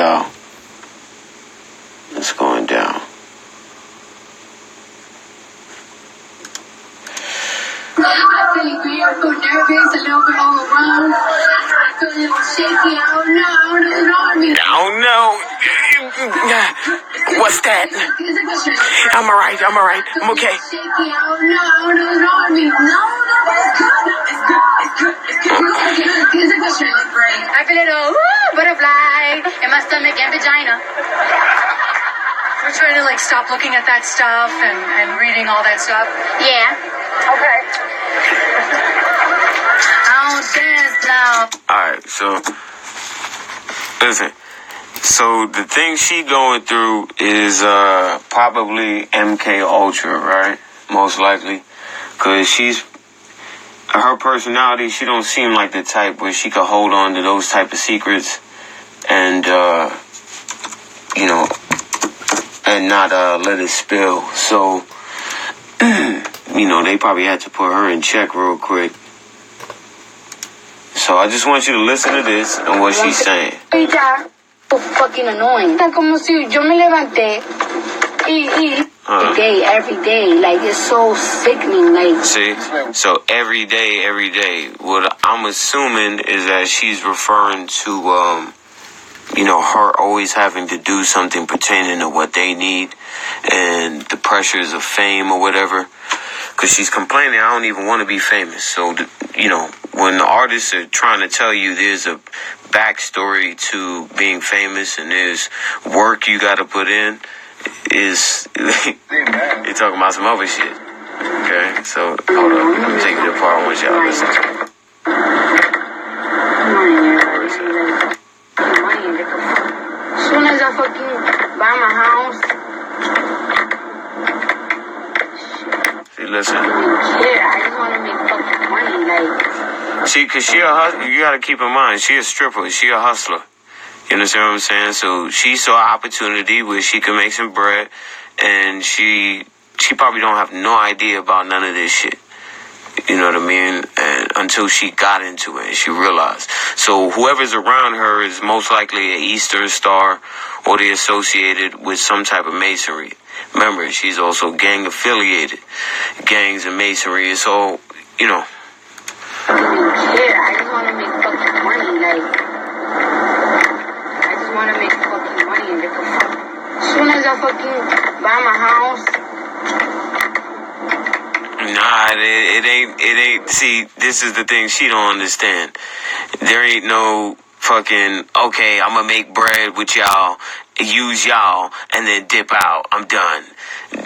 y'all. It's going down. I feel weird, I feel nervous, a little bit overwhelmed. I feel a little shaky, I don't know. I don't know. What's that? I'm alright, I'm okay. Shaky, I don't know what's wrong with me. No, it's good. I feel a little butterfly in my stomach and vagina. We're trying to stop looking at that stuff and reading all that stuff. Yeah. Okay. I don't dance now. Alright, so listen. So the thing she going through is probably MK Ultra, right? Most likely. Cause her personality, she don't seem like the type where she could hold on to those type of secrets and and not let it spill. So they probably had to put her in check real quick. So I just want you to listen to this and what she's saying. So fucking annoying. Como si yo me levanté every day. Like, it's so sickening. Like, see? So every day. What I'm assuming is that she's referring to, her always having to do something pertaining to what they need and the pressures of fame or whatever. Because she's complaining, I don't even want to be famous. So, when the artists are trying to tell you there's a backstory to being famous and there's work you got to put in, you're talking about some other shit. Okay? So, hold up. I'm taking the part I want y'all to listen to. As soon as I fucking buy my house, listen. I just want to make fucking money, See, because you got to keep in mind, she a stripper, she a hustler. You understand what I'm saying? So she saw an opportunity where she could make some bread, and she probably don't have no idea about none of this shit. You know what I mean? And until she got into it and she realized. So whoever's around her is most likely an Eastern Star or they're associated with some type of masonry. Remember, she's also gang affiliated. Gangs and masonry is all, I just want to make fucking money. I just want to make fucking money and as soon as I fucking buy my house. Nah, it ain't. See, this is the thing she don't understand. There ain't no fucking, okay, I'm gonna make bread with y'all, use y'all, and then dip out. I'm done.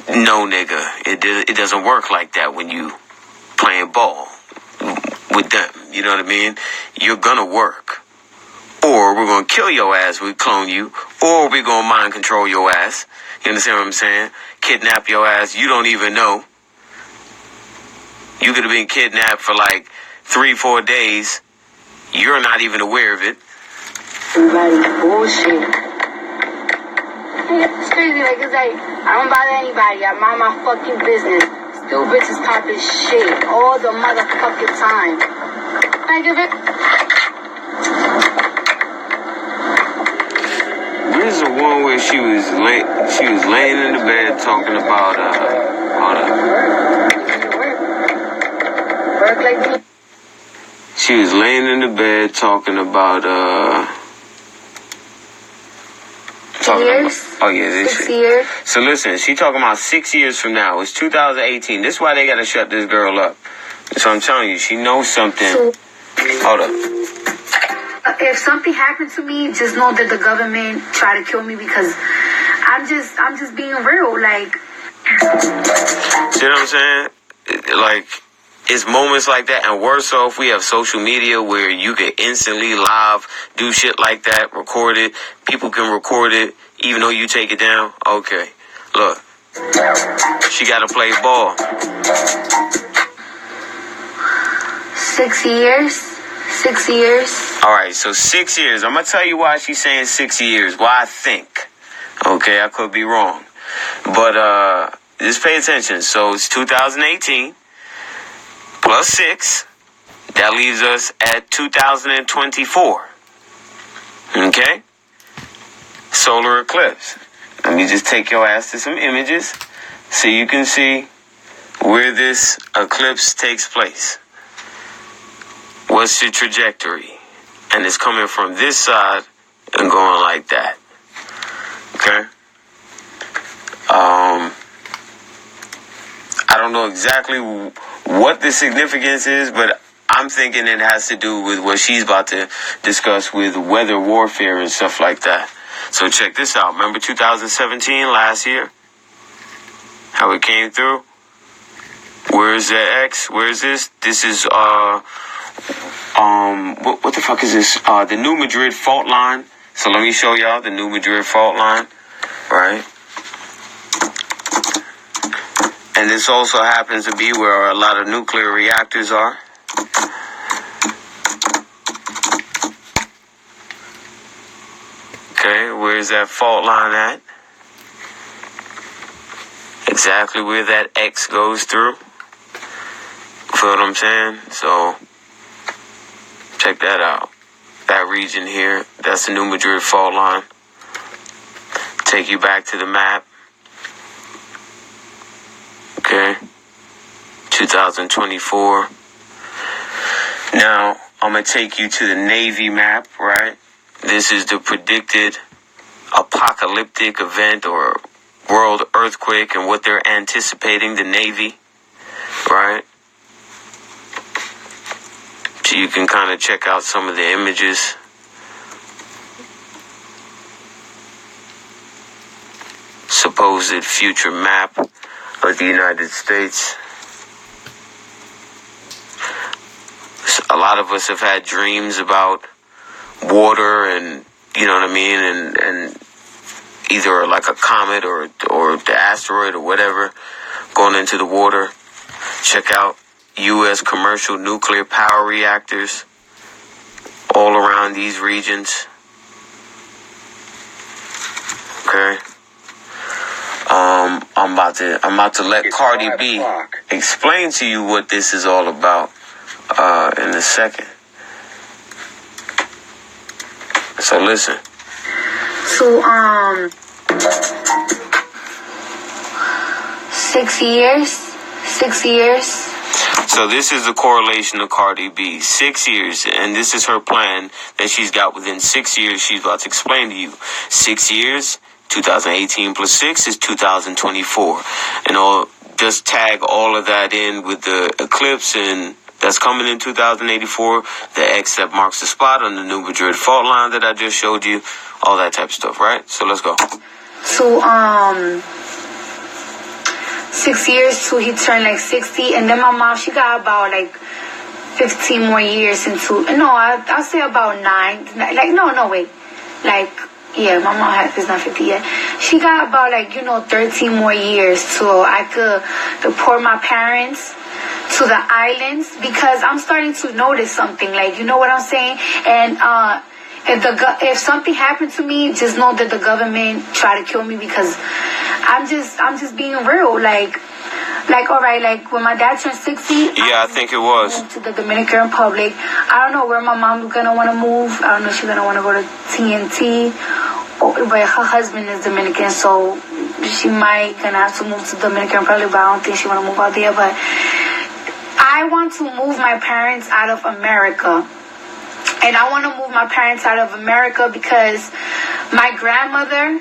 No, nigga. It doesn't work like that when you playing ball with them. You know what I mean? You're gonna work. Or we're gonna kill your ass, we clone you. Or we're gonna mind control your ass. You understand what I'm saying? Kidnap your ass. You don't even know. You could have been kidnapped for 3-4 days. You're not even aware of it. Bullshit. It's crazy, I don't bother anybody. I mind my fucking business. Still bitches popping shit all the motherfucking time. This is the one where she was laying in the bed talking about hold up. She was laying in the bed talking about 6 years? Oh yeah, this 6 years. So listen, she talking about 6 years from now. It's 2018. This is why they gotta shut this girl up. So I'm telling you, she knows something. Hold up. If something happened to me, just know that the government tried to kill me because I'm just being real. See what I'm saying? It's moments like that, and worse off, we have social media where you can instantly live, do shit like that, record it. People can record it, even though you take it down. Okay, look. She got to play ball. 6 years? 6 years? All right, so 6 years. I'm going to tell you why she's saying 6 years, why I think. Okay, I could be wrong. But just pay attention. So it's 2018. Plus 6, that leaves us at 2024. Okay? solar eclipse. Let me just take your ass to some images so you can see where this eclipse takes place. What's the trajectory? And it's coming from this side and going like that. Okay? I don't know exactly what the significance is, but I'm thinking it has to do with what she's about to discuss with weather warfare and stuff like that. So check this out. Remember 2017, last year? How it came through? Where's the X? Where's this? This is, what the fuck is this? The New Madrid fault line. So let me show y'all the New Madrid fault line, right? And this also happens to be where a lot of nuclear reactors are. Okay, where's that fault line at? Exactly where that X goes through. Feel what I'm saying? So, check that out. That region here, that's the New Madrid fault line. Take you back to the map. Okay. 2024. Now, I'm going to take you to the Navy map, right? This is the predicted apocalyptic event or world earthquake and what they're anticipating, the Navy, right? So you can kind of check out some of the images. Supposed future map of the United States. A lot of us have had dreams about water and, you know what I mean, and either like a comet or the asteroid or whatever going into the water. Check out U.S. commercial nuclear power reactors all around these regions. Okay. I'm about to let Cardi B explain to you what this is all about in a second. So listen. So 6 years. So this is the correlation of Cardi B. 6 years, and this is her plan that she's got within 6 years. She's about to explain to you. 6 years, 2018 plus 6 is 2024. And I'll just tag all of that in with the eclipse and that's coming in 2084, the X that marks the spot on the New Madrid fault line that I just showed you, all that type of stuff, right? So let's go. So 6 years till he turned like 60, and then my mom, she got about like 15 more years into, no, I'll say about 9, like, no, wait, like, yeah, my mom is not 50 yet. She got about like, 13 more years so I could deport my parents to the islands, because I'm starting to notice something, like, you know what I'm saying? And if something happened to me, just know that the government tried to kill me, because I'm just being real, like all right, like when my dad turned 60, yeah, I think it was to the Dominican Republic. I don't know where my mom's gonna want to move. I don't know if she's gonna want to go to TNT, but her husband is Dominican, so she might gonna have to move to the Dominican Republic, but I don't think she want to move out there. But I want to move my parents out of America. And I want to move my parents out of America because my grandmother,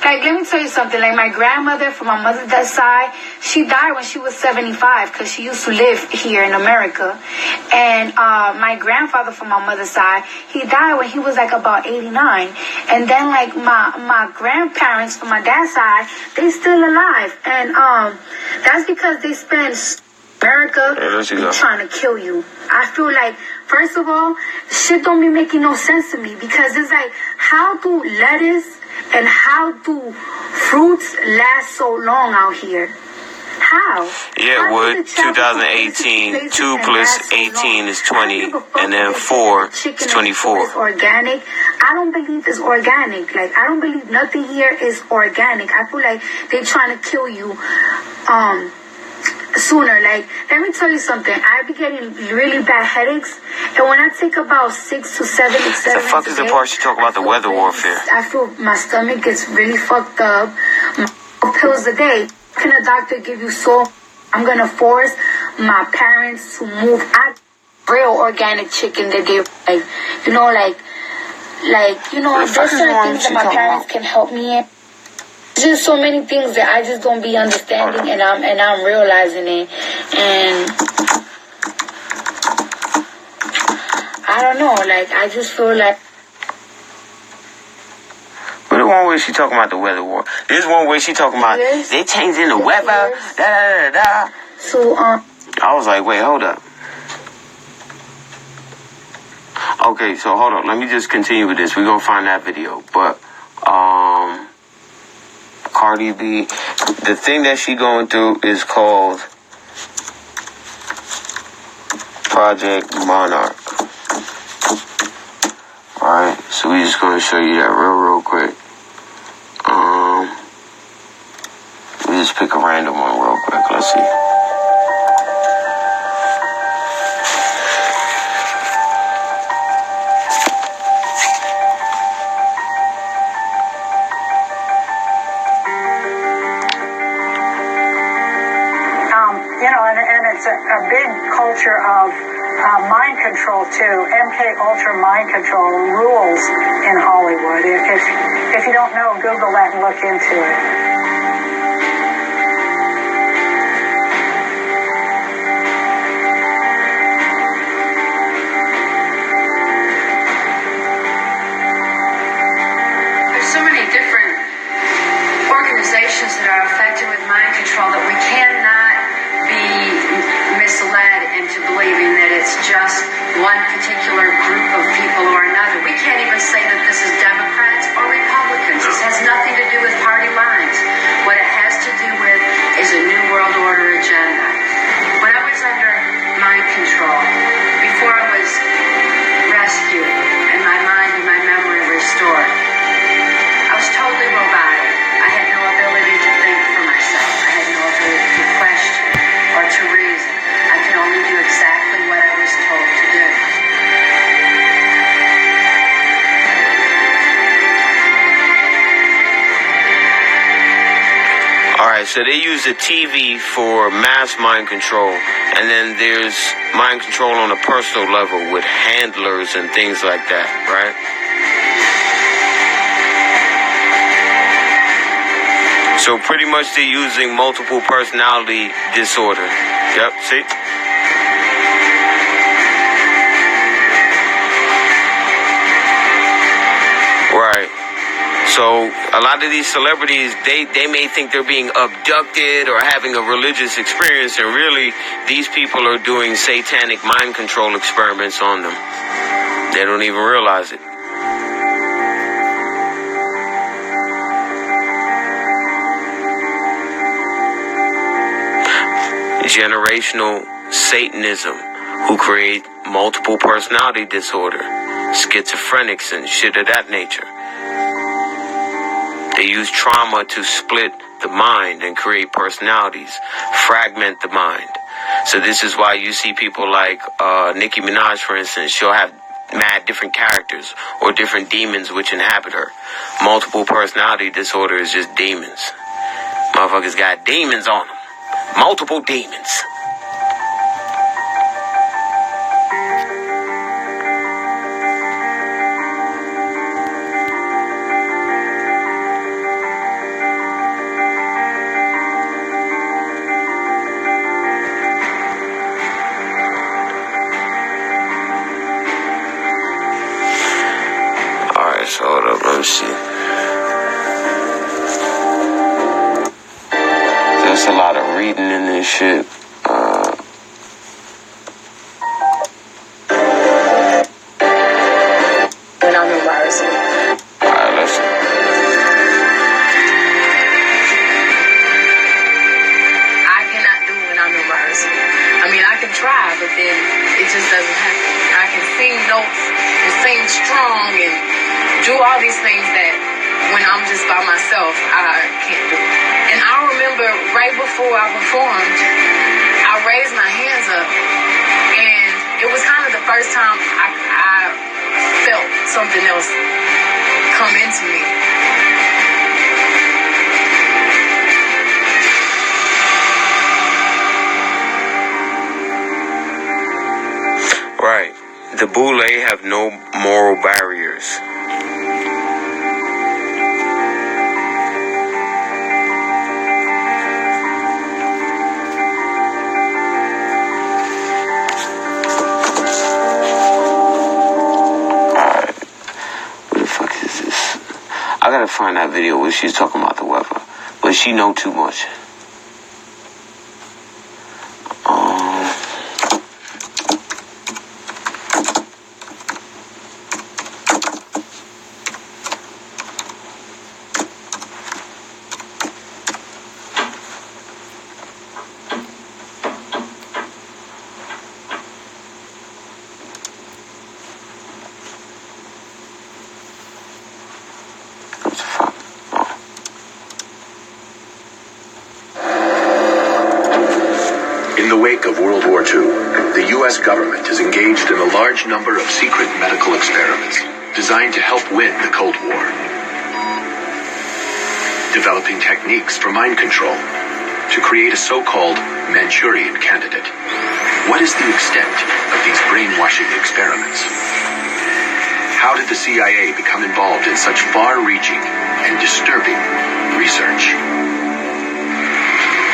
like, let me tell you something. Like, my grandmother from my mother's dad's side, she died when she was 75 because she used to live here in America. And my grandfather from my mother's side, he died when he was like about 89. And then like my grandparents from my dad's side, they still alive. And that's because they spent America trying to kill you. I feel like, first of all, shit don't be making no sense to me, because it's like, how do lettuce and how do fruits last so long out here? How? Yeah, it would. 2018, 2 plus 18 is 20, and then 4 is 24. It's organic. I don't believe it's organic. Like, I don't believe nothing here is organic. I feel like they're trying to kill you. sooner. Like, let me tell you something. I be getting really bad headaches, and when I take about 6 to 7 Excedrin, the fuck is the part she talk about the weather warfare? I feel my stomach gets really fucked up. Pills a day. Can a doctor give you so? I'm gonna force my parents to move out. Real organic chicken that they like, there's certain things that my parents can help me in. Just so many things that I just don't be understanding, and I'm realizing it, and I don't know, like, I just feel like. But the one way she talking about the weather war. There's one way she talking about they changing the weather. Da. So I was like, wait, hold up. Okay, so hold on. Let me just continue with this. We're gonna find that video, but Cardi B, the thing that she going through is called Project Monarch. Alright, so we just gonna show you that real quick. We just pick a random one real quick. Let's see. And it's a big culture of mind control too. MK Ultra mind control rules in Hollywood. If you don't know, Google that and look into it. There's so many different organizations that are affected with mind control that we cannot be misled into believing that it's just one particular group of people or another. We can't even say that this is Democrats or Republicans. This has nothing to do with party lines. What it has to do with is a New World Order agenda. When I was under mind control, before I was rescued and my mind and my memory restored, I was totally robotic. I had no ability to think for myself. I had no ability to question or to reason. I could only do exactly what I was told to do. Alright, so they use the TV for mass mind control, and then there's mind control on a personal level with handlers and things like that, right? So pretty much they're using multiple personality disorder. Yep, see? Right. So a lot of these celebrities, they may think they're being abducted or having a religious experience, and really these people are doing satanic mind control experiments on them. They don't even realize it. Generational Satanism, who create multiple personality disorder, schizophrenics and shit of that nature. They use trauma to split the mind and create personalities, fragment the mind. So this is why you see people like Nicki Minaj, for instance. She'll have mad different characters or different demons which inhabit her. Multiple personality disorder is just demons. Motherfuckers got demons on them. Multiple demons. Alright, so hold up, let me see. There's a lot of reading in this shit. When I'm embarrassing. Alright, listen. I cannot do when I'm embarrassing. I mean, I can try, but then it just doesn't happen. I can sing notes and sing strong and do all these things that when I'm just by myself, I can't do. And I remember right before I performed, raise my hands up. And it was kind of the first time I felt something else come into me. Right. The Boule have no moral barriers. Alright. What the fuck is this? I gotta find that video where she's talking about the weather. But she know too much. In the wake of World War II, the U.S. government is engaged in a large number of secret medical experiments designed to help win the Cold War. Developing techniques for mind control to create a so-called Manchurian candidate. What is the extent of these brainwashing experiments? How did the CIA become involved in such far-reaching and disturbing research?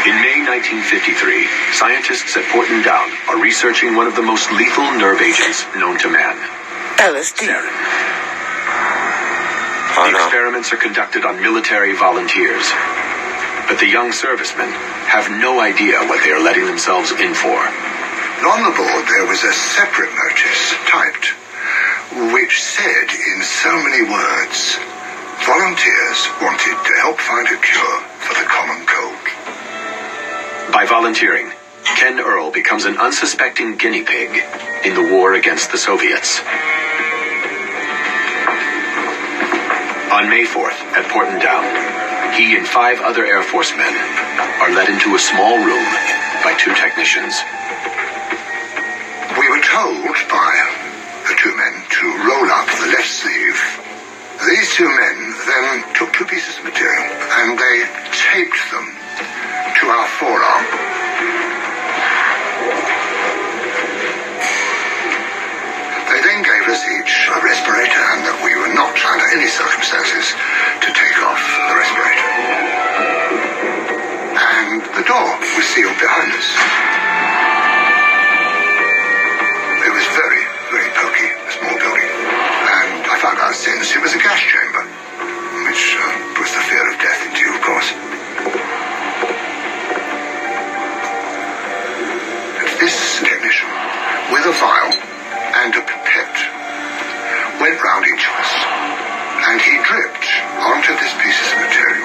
In May 1953, scientists at Porton Down are researching one of the most lethal nerve agents known to man. LSD. Sarin. The experiments are conducted on military volunteers, but the young servicemen have no idea what they are letting themselves in for. On the board there was a separate notice typed, which said in so many words, volunteers wanted to help find a cure for the common cold. By volunteering, Ken Earl becomes an unsuspecting guinea pig in the war against the Soviets. On May 4th, at Porton Down, he and 5 other Air Force men are led into a small room by 2 technicians. We were told by the 2 men to roll up the left sleeve. These 2 men then took 2 pieces of material and they taped them to our forearm. They then gave us each a respirator and that we were not under any circumstances to take off the respirator. And the door was sealed behind us. It was very, very poky, a small building. And I found out since it was a gas chamber, which puts the fear of death into you, of course. This technician, with a vial and a pipette, went round each of us, and he dripped onto this piece of material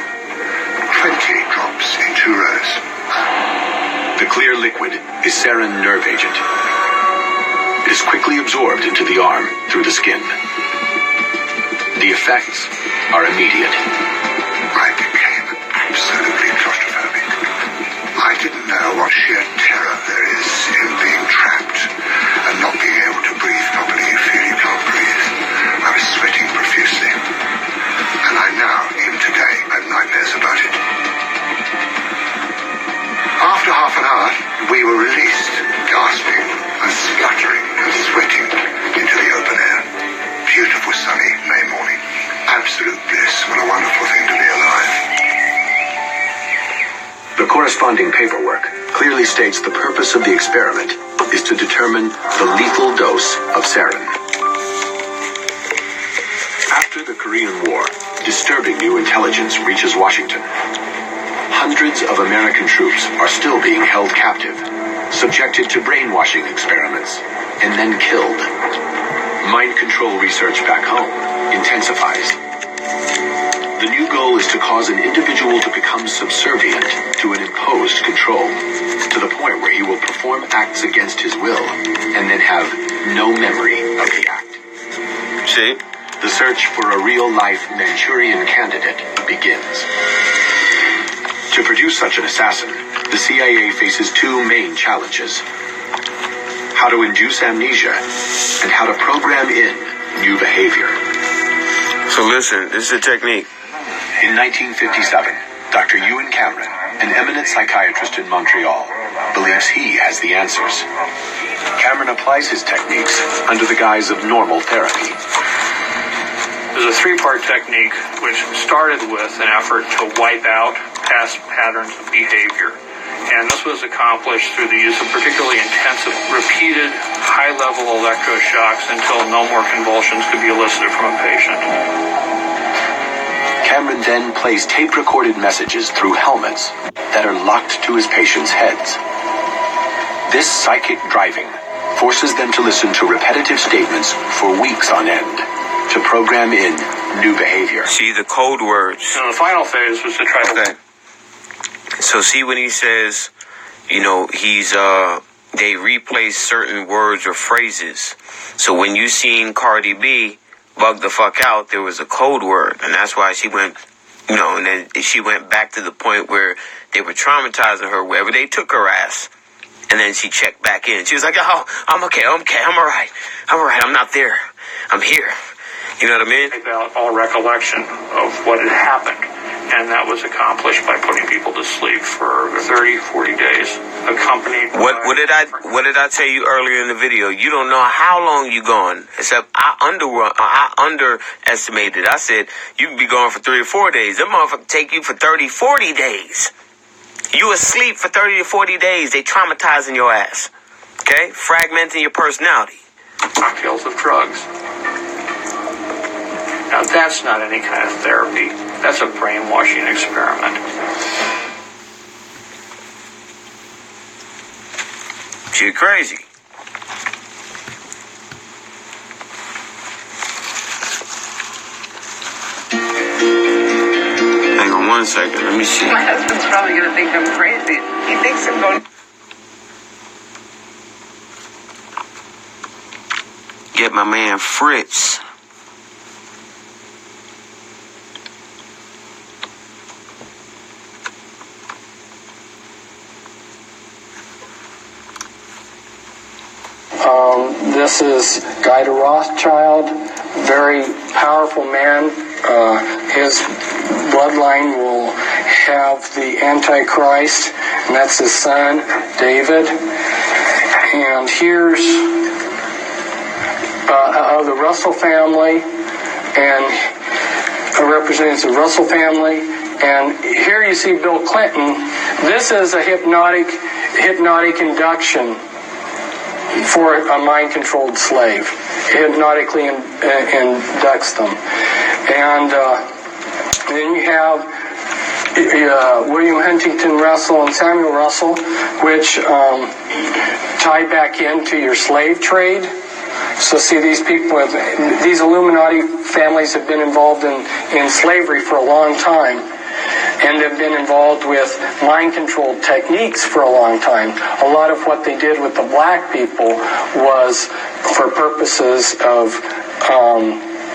20 drops in 2 rows. The clear liquid is sarin nerve agent. It is quickly absorbed into the arm through the skin. The effects are immediate. I became absolutely claustrophobic. I didn't know what sheer terror there is in being trapped and not being able to breathe properly. You feel you can't breathe. I was sweating profusely. And I now, even today, have nightmares about it. After half an hour, we were released, gasping and spluttering and sweating into the open air. Beautiful sunny May morning. Absolute bliss. What a wonderful thing to be alive. The corresponding paperwork clearly states the purpose of the experiment is to determine the lethal dose of sarin. After the Korean War, disturbing new intelligence reaches Washington. Hundreds of American troops are still being held captive, subjected to brainwashing experiments, and then killed. Mind control research back home intensifies. The new goal is to cause an individual to become subservient to an imposed control, to the point where he will perform acts against his will, and then have no memory of the act. See? The search for a real-life Manchurian candidate begins. To produce such an assassin, the CIA faces two main challenges: how to induce amnesia and how to program in new behavior. So listen, this is a technique. In 1957, Dr. Ewan Cameron, an eminent psychiatrist in Montreal, believes he has the answers. Cameron applies his techniques under the guise of normal therapy. There's a three-part technique which started with an effort to wipe out past patterns of behavior. And this was accomplished through the use of particularly intensive, repeated, high-level electroshocks until no more convulsions could be elicited from a patient. Cameron then plays tape-recorded messages through helmets that are locked to his patients' heads. This psychic driving forces them to listen to repetitive statements for weeks on end to program in new behavior. See the code words. And the final phase was to try to... Okay. So see when he says, they replace certain words or phrases. So when you seen Cardi B bug the fuck out, there was a code word. And that's why she went, and then she went back to the point where they were traumatizing her wherever they took her ass. And then she checked back in. She was like, oh, I'm okay, I'm all right, I'm not there, I'm here. You know what I mean? About all recollection of what had happened. And that was accomplished by putting people to sleep for 30, 40 days, accompanied by... What did I tell you earlier in the video? You don't know how long you gone. Except I underestimated. I said you can be gone for 3 or 4 days. Them motherfuckers take you for 30, 40 days. You asleep for 30 to 40 days. They traumatizing your ass. Okay? Fragmenting your personality. Cocktails of drugs. Now that's not any kind of therapy. That's a brainwashing experiment. You're crazy. Hang on 1 second. Let me see. My husband's probably going to think I'm crazy. He thinks I'm going... Get my man Fritz. This is Guy de Rothschild, very powerful man. His bloodline will have the Antichrist, and that's his son, David. And here's the Russell family, and represents the Russell family. And here you see Bill Clinton. This is a hypnotic induction for a mind-controlled slave. It hypnotically inducts them. And then you have William Huntington Russell and Samuel Russell, which tie back into your slave trade. So see, these people, these Illuminati families have been involved in slavery for a long time, and have been involved with mind-controlled techniques for a long time. A lot of what they did with the black people was for purposes of,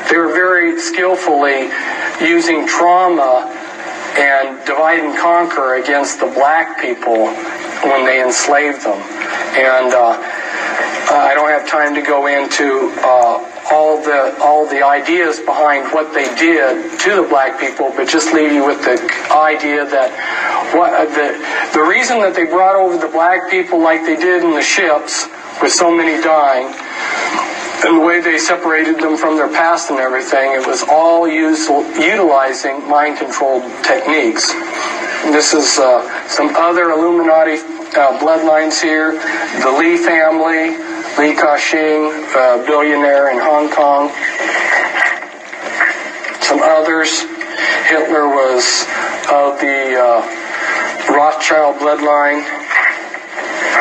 they were very skillfully using trauma and divide and conquer against the black people when they enslaved them. And I don't have time to go into all the ideas behind what they did to the black people, but just leave you with the idea that the reason that they brought over the black people like they did in the ships, with so many dying, and the way they separated them from their past and everything, it was all utilizing mind-controlled techniques. This is some other Illuminati bloodlines here. The Lee family, Li Ka-shing, billionaire in Hong Kong. Some others. Hitler was of the Rothschild bloodline.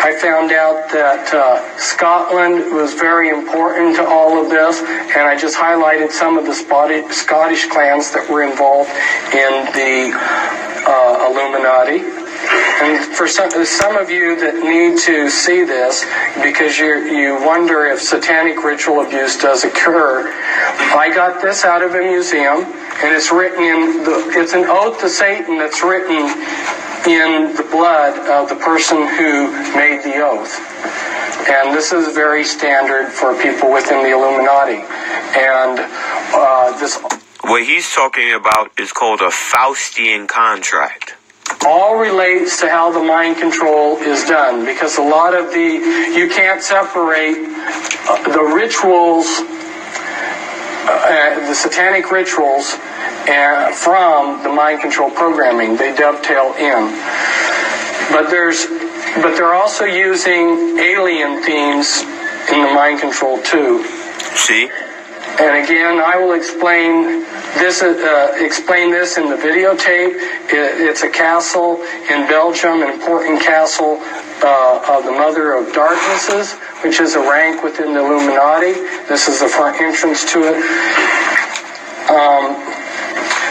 I found out that Scotland was very important to all of this, and I just highlighted some of the Scottish clans that were involved in the Illuminati. And for some of you that need to see this, because you wonder if satanic ritual abuse does occur, I got this out of a museum, and it's written it's an oath to Satan that's written in the blood of the person who made the oath. And this is very standard for people within the Illuminati. And this... What he's talking about is called a Faustian contract. All relates to how the mind control is done, because a lot of you can't separate the rituals, the satanic rituals, from the mind control programming. They dovetail in. But they're also using alien themes in the mind control too. See? And again, I will explain this in the videotape. It's a castle in Belgium, an important castle of the Mother of Darknesses, which is a rank within the Illuminati. This is the front entrance to it.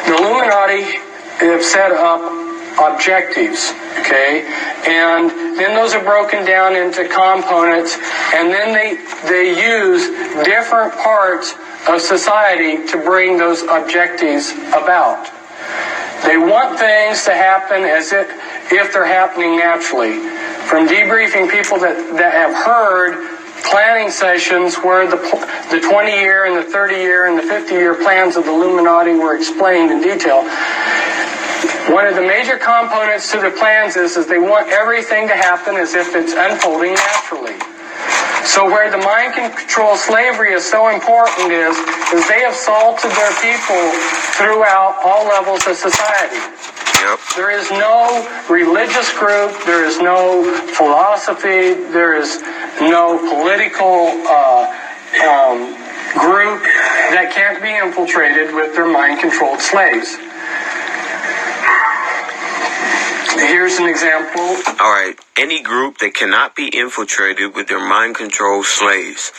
The Illuminati have set up objectives, okay? And then those are broken down into components, and then they use different parts of society to bring those objectives about. They want things to happen as if they're happening naturally. From debriefing people that have heard planning sessions where the 20-year and the 30-year and the 50-year plans of the Illuminati were explained in detail, one of the major components to the plans is they want everything to happen as if it's unfolding naturally. So where the mind control slavery is so important is they have salted their people throughout all levels of society. Yep. There is no religious group, there is no philosophy, there is no political group that can't be infiltrated with their mind-controlled slaves. Here's an example. All right. Any group that cannot be infiltrated with their mind-controlled slaves.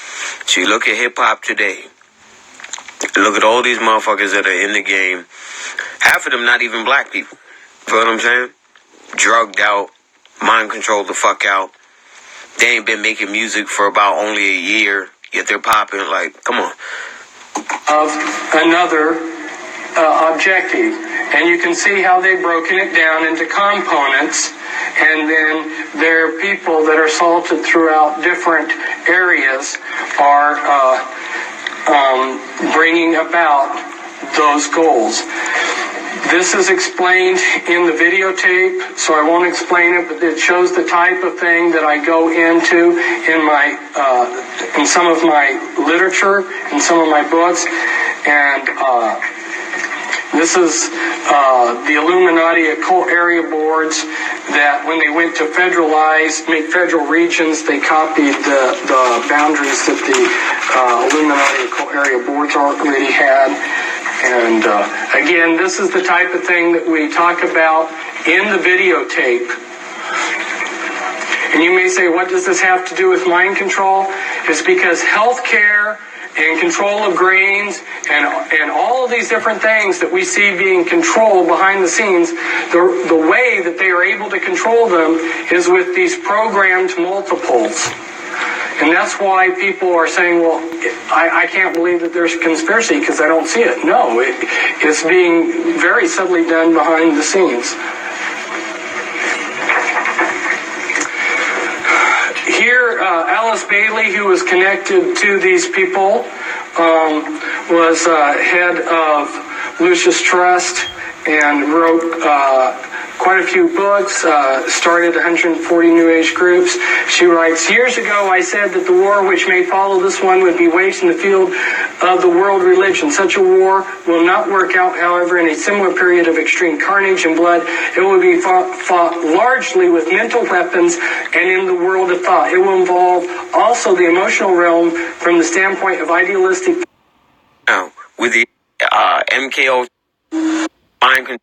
So you look at hip-hop today. Look at all these motherfuckers that are in the game. Half of them not even black people. You know what I'm saying? Drugged out. Mind-controlled the fuck out. They ain't been making music for about only a year. Yet they're popping. Like, come on. Of another objective. And you can see how they've broken it down into components, and then there are people that are salted throughout different areas are bringing about those goals. This is explained in the videotape, so I won't explain it, but it shows the type of thing that I go into in some of my literature, in some of my books, and this is the Illuminati occult area boards that when they went to make federal regions, they copied the boundaries that the Illuminati occult area boards already had. And again, this is the type of thing that we talk about in the videotape. And you may say, what does this have to do with mind control? It's because healthcare and control of grains and all of these different things that we see being controlled behind the scenes, the way that they are able to control them is with these programmed multiples. And that's why people are saying, well, I can't believe that there's a conspiracy because I don't see it. No, it's being very subtly done behind the scenes. Here, Alice Bailey, who was connected to these people, was head of Lucis Trust and wrote quite a few books, started 140 New Age groups. She writes, years ago I said that the war which may follow this one would be waged in the field of the world religion. Such a war will not work out, however, in a similar period of extreme carnage and blood. It will be fought largely with mental weapons and in the world of thought. It will involve also the emotional realm from the standpoint of idealistic... Now, with the MKO mind control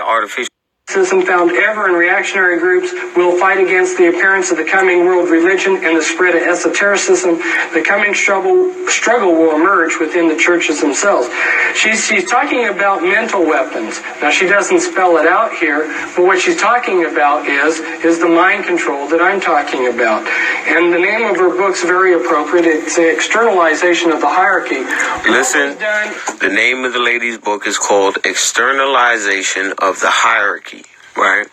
artificial found ever in reactionary groups will fight against the appearance of the coming world religion and the spread of esotericism. The coming struggle will emerge within the churches themselves. She's talking about mental weapons. Now, she doesn't spell it out here, but what she's talking about is the mind control that I'm talking about. And the name of her book's very appropriate. It's the externalization of the hierarchy. Listen, the name of the lady's book is called Externalization of the Hierarchy. Right?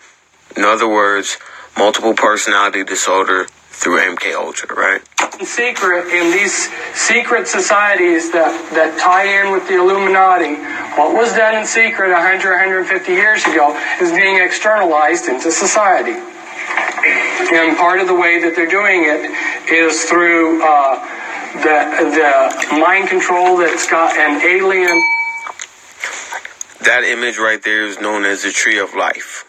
In other words, multiple personality disorder through MK Ultra, right? In secret, in these secret societies that tie in with the Illuminati, what was done in secret 100, 150 years ago is being externalized into society. And part of the way that they're doing it is through the mind control that's got an alien. That image right there is known as the Tree of Life.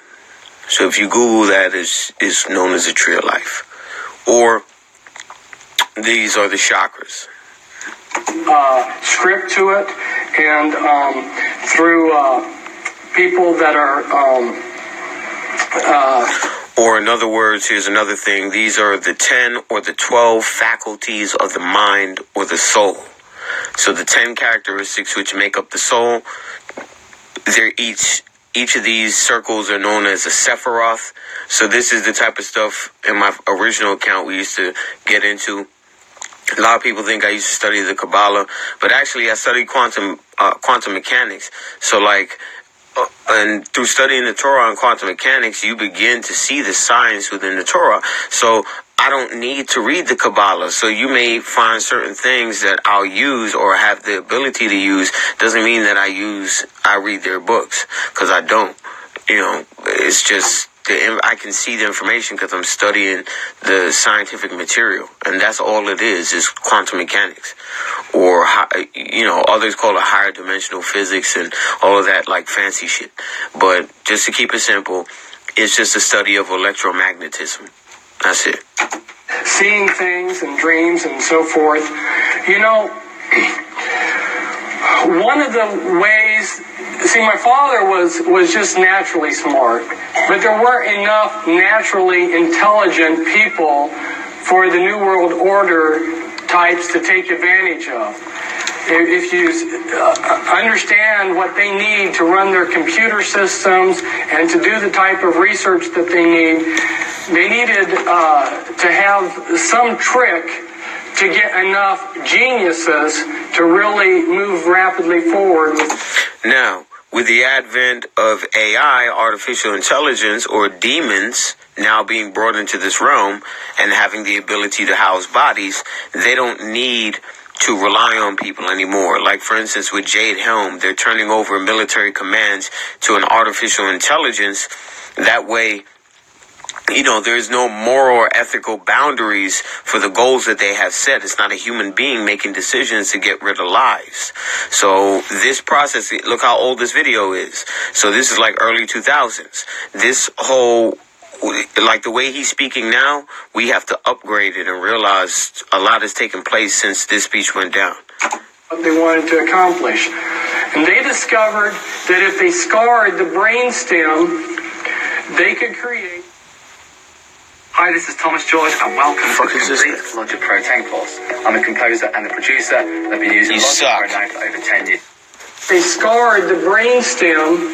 So if you Google that, is known as the Tree of Life. Or these are the chakras. Script to it, and through people that are... or in other words, here's another thing. These are the 10 or the 12 faculties of the mind or the soul. So the 10 characteristics which make up the soul, they're each of these circles are known as a Sephiroth. So this is the type of stuff in my original account we used to get into. A lot of people think I used to study the Kabbalah, but actually I studied quantum mechanics. So and through studying the Torah and quantum mechanics, you begin to see the science within the Torah. So I don't need to read the Kabbalah. So you may find certain things that I'll use or have the ability to use. Doesn't mean that I read their books, because I don't. It's just I can see the information because I'm studying the scientific material, and that's all it is quantum mechanics, or others call it higher dimensional physics and all of that fancy shit. But just to keep it simple, it's just a study of electromagnetism. That's it. Seeing things and dreams and so forth. One of the ways, my father was just naturally smart, but there weren't enough naturally intelligent people for the New World Order types to take advantage of. If you understand what they need to run their computer systems and to do the type of research that they needed to have some trick to get enough geniuses to really move rapidly forward. Now, with the advent of AI, artificial intelligence, or demons now being brought into this realm and having the ability to house bodies, they don't need to rely on people anymore. Like, for instance, with Jade Helm, they're turning over military commands to an artificial intelligence. That way, there's no moral or ethical boundaries for the goals that they have set. It's not a human being making decisions to get rid of lives. So this process, look how old this video is. So this is early 2000s. This whole, the way he's speaking now, we have to upgrade it and realize a lot has taken place since this speech went down. What they wanted to accomplish. And they discovered that if they scarred the brainstem, they could create... Hi, this is Thomas George, and welcome to the complete Logic Pro 10 course. I'm a composer and a producer, and I've been using Logic Pro now for over 10 years. They scarred the brainstem,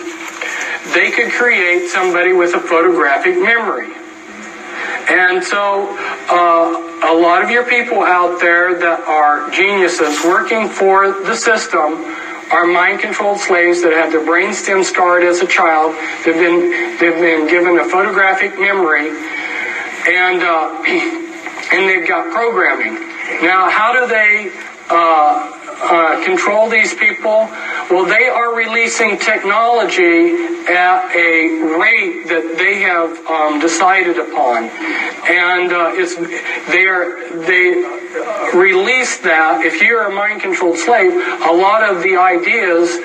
they could create somebody with a photographic memory. And so a lot of your people out there that are geniuses working for the system are mind-controlled slaves that have their brainstem scarred as a child. They've been given a photographic memory, and they've got programming. Now, how do they control these people? Well, they are releasing technology at a rate that they have decided upon, and they release that. If you're a mind-controlled slave, a lot of the ideas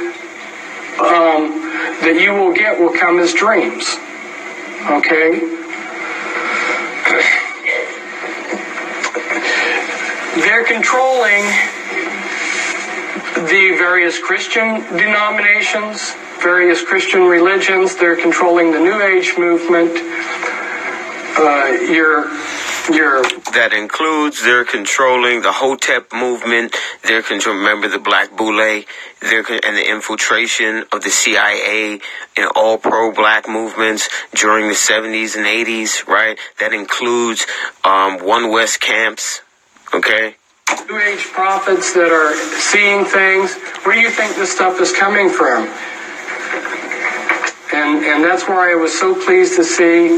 that you will get will come as dreams. Okay. They're controlling the various Christian denominations, various Christian religions. They're controlling the New Age movement. That includes they're controlling the Hotep movement. They're remember the Black Boule, and the infiltration of the CIA in all pro-black movements during the 70s and 80s, right? That includes One West camps, okay? New Age prophets that are seeing things. Where do you think this stuff is coming from? And that's why I was so pleased to see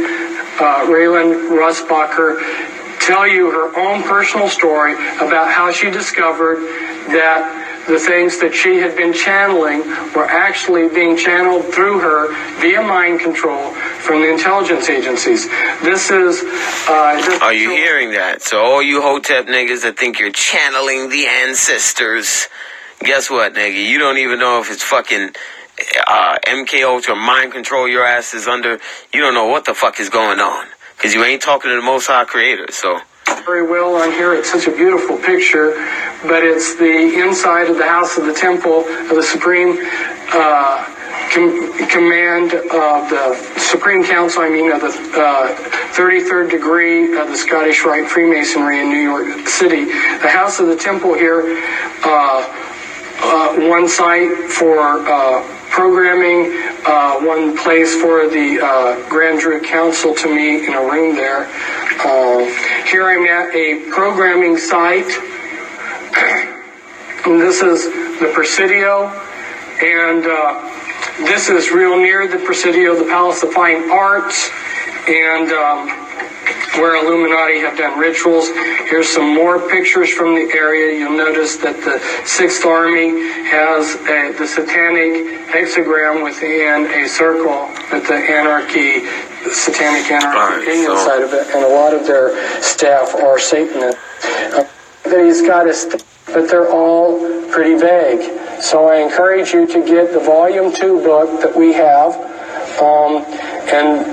Raylan Russbacher tell you her own personal story about how she discovered that the things that she had been channeling were actually being channeled through her via mind control from the intelligence agencies. This is... Are you hearing that? So all you Hotep niggas that think you're channeling the ancestors, guess what, nigga? You don't even know if it's fucking MK Ultra mind control your ass is under. You don't know what the fuck is going on. Because you ain't talking to the Most High Creator, so... Very well on here. It's such a beautiful picture, but it's the inside of the house of the temple of the Supreme Command of the Supreme Council, of the 33rd degree of the Scottish Rite Freemasonry in New York City. The house of the temple here, one site for programming, one place for the Grand Druid Council to meet in a room there. Here I'm at a programming site, and this is the Presidio, and this is real near the Presidio, the Palace of Fine Arts, and where Illuminati have done rituals. Here's some more pictures from the area. You'll notice that the 6th Army has the satanic hexagram within a circle with the satanic anarchy inside of it, and a lot of their staff are Satanists. That he's got but they're all pretty vague. So I encourage you to get the Volume 2 book that we have, and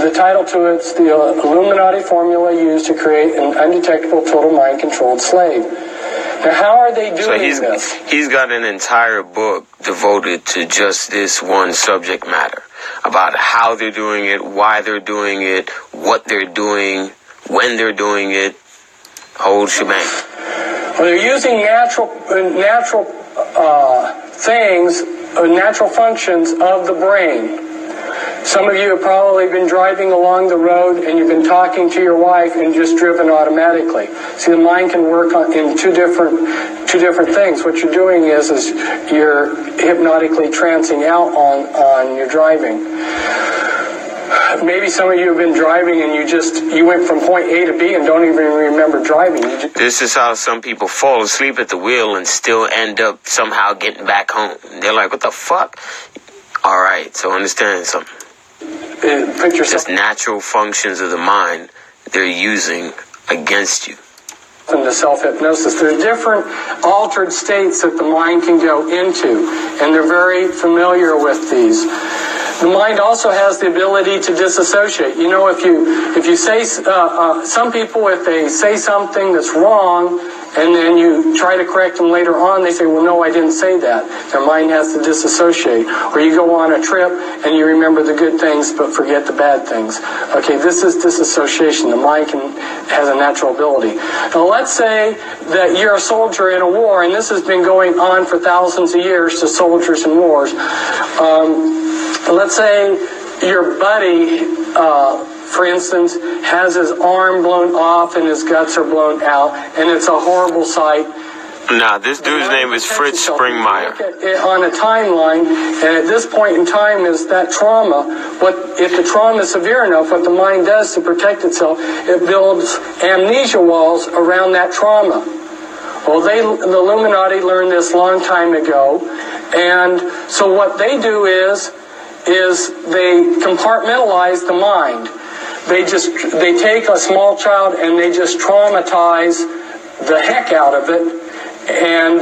the title to it's the Illuminati Formula Used to Create an Undetectable Total Mind-Controlled Slave. Now, how are they doing this? He's got an entire book devoted to just this one subject matter, about how they're doing it, why they're doing it, what they're doing, when they're doing it, whole shebang. Well, they're using natural things, natural functions of the brain. Some of you have probably been driving along the road and you've been talking to your wife and just driven automatically. See, the mind can work in two different things. What you're doing is you're hypnotically trancing out on your driving. Maybe some of you have been driving and you went from point A to B and don't even remember driving. This is how some people fall asleep at the wheel and still end up somehow getting back home. They're like, what the fuck? All right, so understand something. Just natural functions of the mind they're using against you. Into self-hypnosis. There's different altered states that the mind can go into, and they're very familiar with these. The mind also has the ability to disassociate. You know, if you say, some people, if they say something that's wrong, and then you try to correct them later on, they say, well, no, I didn't say that. Their mind has to disassociate. Or you go on a trip, and you remember the good things, but forget the bad things. Okay, this is disassociation. The mind has a natural ability. Now, let's say that you're a soldier in a war, and this has been going on for thousands of years to soldiers in wars. Let's say your buddy, for instance, has his arm blown off and his guts are blown out, and it's a horrible sight. Nah, this dude's name is Fritz Springmeier. On a timeline, and at this point in time is that trauma. If the trauma is severe enough, what the mind does to protect itself, it builds amnesia walls around that trauma. Well, the Illuminati learned this a long time ago, and so what they do is they compartmentalize the mind. They take a small child and they just traumatize the heck out of it and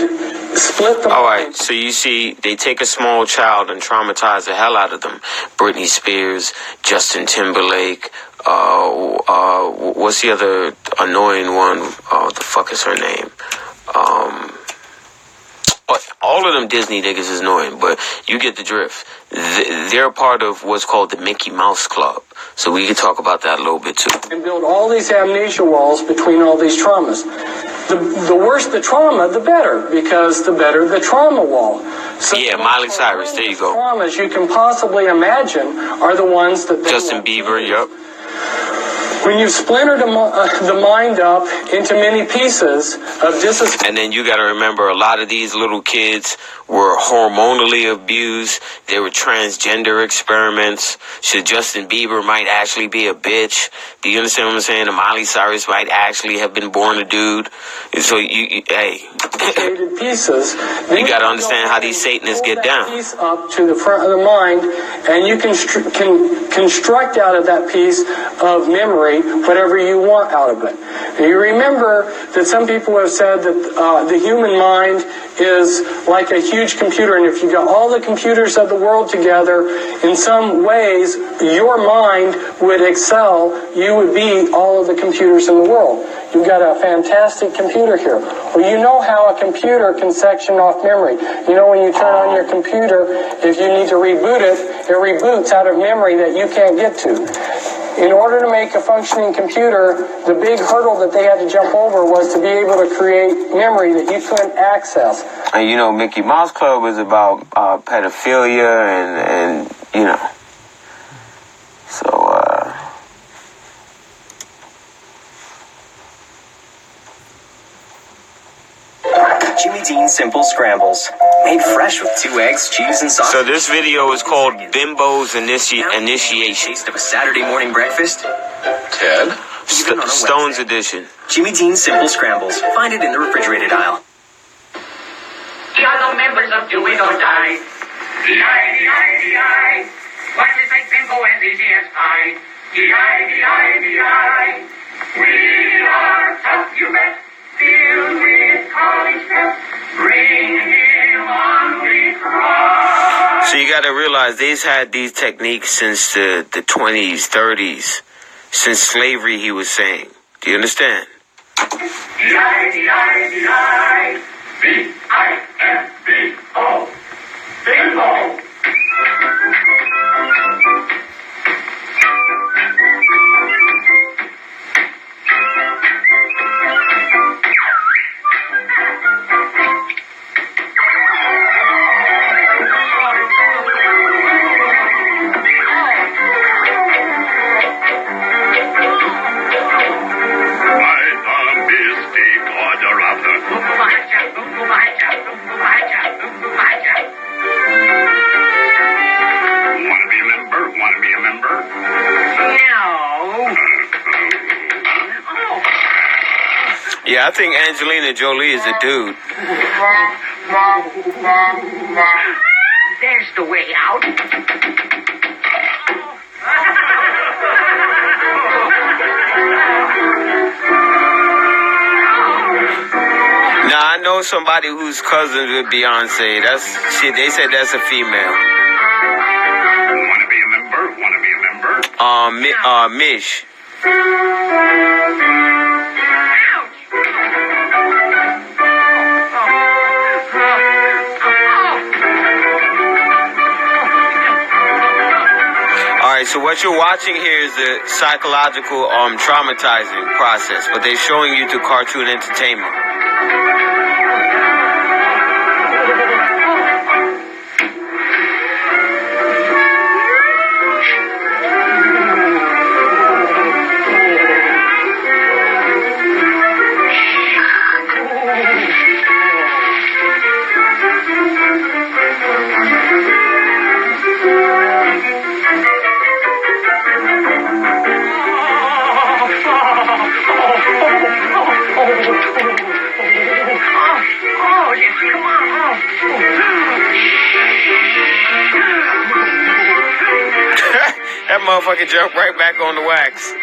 split the mind. All right, so you see, they take a small child and traumatize the hell out of them. Britney Spears, Justin Timberlake, what's the other annoying one? Oh, the fuck is her name? All of them Disney niggas is annoying, but you get the drift. They're part of what's called the Mickey Mouse Club. So we can talk about that a little bit too. And build all these amnesia walls between all these traumas. The worse the trauma, the better, because the better the trauma wall. So yeah, Miley Cyrus, there you go. Traumas you can possibly imagine are the ones that... Justin Bieber, yep. when you've splintered the mind up into many pieces of and then you got to remember, a lot of these little kids were hormonally abused. They were transgender experiments. So Justin Bieber might actually be a bitch. Do you understand what I'm saying? And Miley Cyrus might actually have been born a dude. So hey, pieces. You got to understand how these Satanists get down. Piece up to the front of the mind, and you can construct out of that piece of memory whatever you want out of it. You remember that some people have said that the human mind is like a huge computer, and if you got all the computers of the world together, in some ways, your mind would excel. You would be all of the computers in the world. You've got a fantastic computer here. Well, you know how a computer can section off memory. You know when you turn on your computer, if you need to reboot it, it reboots out of memory that you can't get to. In order to make a functioning computer, the big hurdle that they had to jump over was to be able to create memory that you couldn't access. And you know, Mickey Mouse Club is about pedophilia and you know. So, Jimmy Dean Simple Scrambles. Made fresh with 2 eggs, cheese, and sausage. So this video is called Bimbo's Initiation. Taste of a Saturday morning breakfast? Ted? Stone's Edition. Jimmy Dean Simple Scrambles. Find it in the refrigerated aisle. The other members of Do It or Die. D-I-D-I-D-I. What is a Bimbo as easy as pie? D-I-D-I-D-I. We are tough, you bet. Filled with college stuff. Bring him on, we cry. So you got to realize they've had these techniques since the 20s, 30s. Since slavery, he was saying. Do you understand? D-I-D-I-D-I. B-I-M-B-O. Bimbo. Yeah, I think Angelina Jolie is a dude. There's the way out. Now I know somebody who's cousins with Beyonce. They said that's a female. Wanna be a member? Mish. Alright, so what you're watching here is the psychological traumatizing process, but they're showing you through cartoon entertainment. That motherfucker jumped right back on the wax.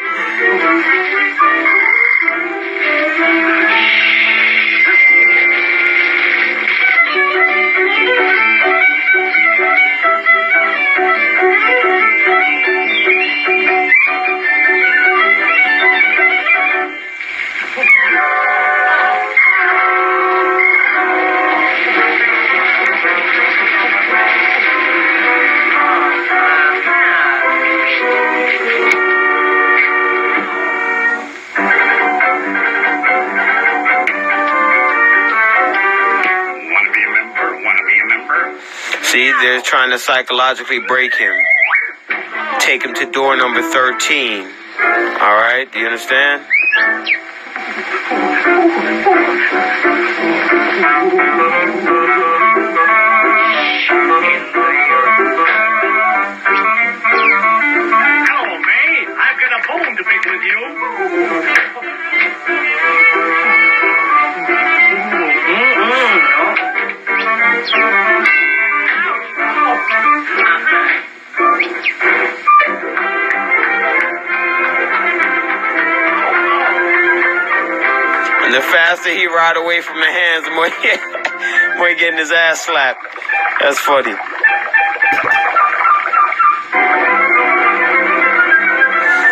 See, they're trying to psychologically break him. Take him to door number 13. Alright, do you understand? Hello, May. I've got a bone to pick with you. And the faster he ride away from the hands, the more he getting his ass slapped. That's funny.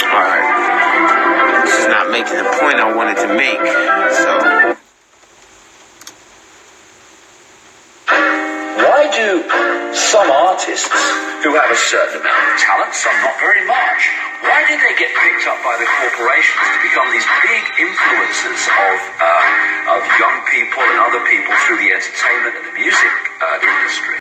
Alright. This is not making the point I wanted to make. So. Why do some artists who have a certain amount of talent, some not very much, why did they get picked up by the corporations to become these big influencers of young people and other people through the entertainment and the music industry?